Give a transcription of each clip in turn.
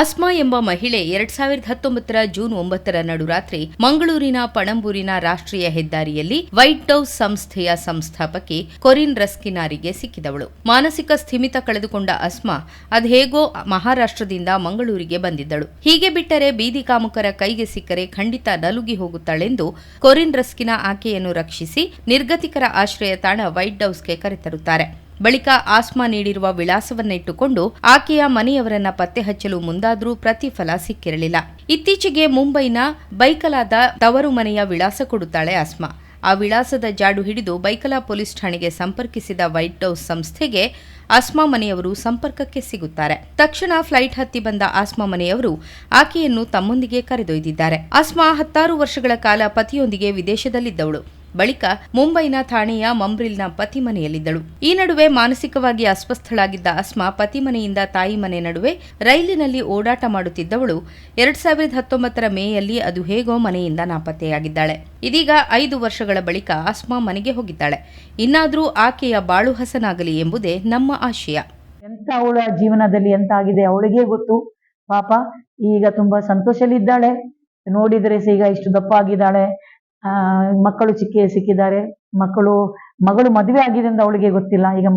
Asthma ಎಂಬ ಮಹಿಳೆ 2019 June 9 ನಡುರಾತ್ರಿ ಮಂಗಳೂರಿನ ಪಣಂಬೂರಿನ ರಾಷ್ಟ್ರೀಯ ಹೆದ್ದಾರಿಯಲ್ಲಿ ವೈಟ್ ಡೌಸ್ ಸಂಸ್ಥೆಯ ಸಂಸ್ಥಾಪಕಿ ಕೊರಿನ್ ರಸ್ಕಿನಾರಿಗೆ ಸಿಕ್ಕಿದವಳು. ಮಾನಸಿಕ ಸ್ಥಿಮಿತ ಕಳೆದುಕೊಂಡ ಆಸ್ಮಾ ಅದ್ಹೇಗೋ ಮಹಾರಾಷ್ಟ್ರದಿಂದ ಮಂಗಳೂರಿಗೆ ಬಂದಿದ್ದಳು. ಹೀಗೆ ಬಿಟ್ಟರೆ ಬೀದಿ ಕಾಮುಕರ ಕೈಗೆ ಸಿಕ್ಕರೆ ಖಂಡಿತ ನಲುಗಿ ಹೋಗುತ್ತಾಳೆಂದು ಕೊರಿನ್ ರಸ್ಕಿನಾ ಆಕೆಯನ್ನು ರಕ್ಷಿಸಿ ನಿರ್ಗತಿಕರ ಆಶ್ರಯ ತಾಣ ವೈಟ್ ಡೌಸ್ಗೆ ಕರೆತರುತ್ತಾರೆ. ಬಳಿಕ ಆಸ್ಮಾ ನೀಡಿರುವ ವಿಳಾಸವನ್ನಿಟ್ಟುಕೊಂಡು ಆಕೆಯ ಮನೆಯವರನ್ನ ಪತ್ತೆ ಹಚ್ಚಲು ಮುಂದಾದರೂ ಪ್ರತಿಫಲ ಸಿಕ್ಕಿರಲಿಲ್ಲ. ಇತ್ತೀಚೆಗೆ ಮುಂಬೈನ ಬೈಕಲಾದ ತವರು ಮನೆಯ ವಿಳಾಸ ಕೊಡುತ್ತಾಳೆ ಆಸ್ಮಾ. ಆ ವಿಳಾಸದ ಜಾಡು ಹಿಡಿದು ಬೈಕಲಾ ಪೊಲೀಸ್ ಠಾಣೆಗೆ ಸಂಪರ್ಕಿಸಿದ ವೈಟ್ ಡೌಸ್ ಸಂಸ್ಥೆಗೆ ಆಸ್ಮಾ ಮನೆಯವರು ಸಂಪರ್ಕಕ್ಕೆ ಸಿಗುತ್ತಾರೆ. ತಕ್ಷಣ ಫ್ಲೈಟ್ ಹತ್ತಿ ಬಂದ ಆಸ್ಮಾ ಮನೆಯವರು ಆಕೆಯನ್ನು ತಮ್ಮೊಂದಿಗೆ ಕರೆದೊಯ್ದಿದ್ದಾರೆ. ಆಸ್ಮಾ 16 ವರ್ಷಗಳ ಕಾಲ ಪತಿಯೊಂದಿಗೆ ವಿದೇಶದಲ್ಲಿದ್ದವಳು. ಬಳಿಕ ಮುಂಬೈನ ಥಾಣೆಯ ಮಂಬ್ರಿಲ್ನ ಪತಿ ಮನೆಯಲ್ಲಿದ್ದಳು. ಈ ನಡುವೆ ಮಾನಸಿಕವಾಗಿ ಅಸ್ವಸ್ಥಳಾಗಿದ್ದ ಆಸ್ಮಾ ಪತಿ ಮನೆಯಿಂದ ತಾಯಿ ಮನೆ ನಡುವೆ ರೈಲಿನಲ್ಲಿ ಓಡಾಟ ಮಾಡುತ್ತಿದ್ದವಳು 2019 ಮೇಯಲ್ಲಿ ಅದು ಹೇಗೋ ಮನೆಯಿಂದ ನಾಪತ್ತೆಯಾಗಿದ್ದಾಳೆ. ಇದೀಗ 5 ವರ್ಷಗಳ ಬಳಿಕ ಆಸ್ಮಾ ಮನೆಗೆ ಹೋಗಿದ್ದಾಳೆ. ಇನ್ನಾದರೂ ಆಕೆಯ ಬಾಳು ಹಸನಾಗಲಿ ಎಂಬುದೇ ನಮ್ಮ ಆಶಯ. ಎಂತ ಅವಳ ಜೀವನದಲ್ಲಿ ಎಂತ ಆಗಿದೆ ಅವಳಿಗೆ ಗೊತ್ತು. ಪಾಪ ಈಗ ತುಂಬಾ ಸಂತೋಷದಲ್ಲಿದ್ದಾಳೆ. ನೋಡಿದ್ರೆ ಈಗ ಇಷ್ಟು ದಪ್ಪ ಆಗಿದ್ದಾಳೆ. ಮಕ್ಕಳು ಸಿಕ್ಕಿದ್ದಾರೆ. ಮಗಳು ಮದುವೆ ಆಗಿದೆ ಅಂತ ಅವಳಿಗೆ ಗೊತ್ತಿಲ್ಲ. ಈಗ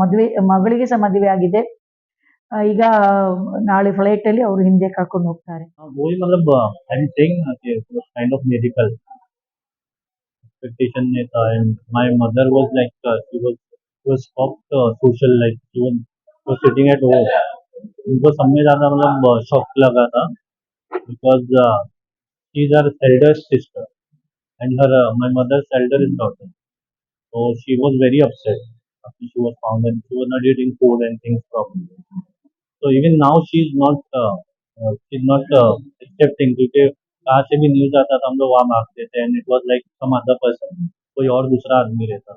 ಮಗಳಿಗೆ ಸಹ ಮದುವೆ ಆಗಿದೆ. ಈಗ ನಾಳೆ ಫ್ಲೈಟ್ ಅಲ್ಲಿ ಅವರು ಹಿಂದೆ ಕರ್ಕೊಂಡು ಹೋಗ್ತಾರೆ. My mother was like she was shocked social like she was sitting at home. उनको सब में ज्यादा मतलब शॉक लगा था because she is her elder sister and my mother's eldest daughter. So she was very upset after she was found and she was not eating food and things properly. So even now she's not accepting क्योंकि कहाँ से भी news आता था हम लोग वहाँ भागते थे and it was like some other person, कोई और दूसरा आदमी रहता.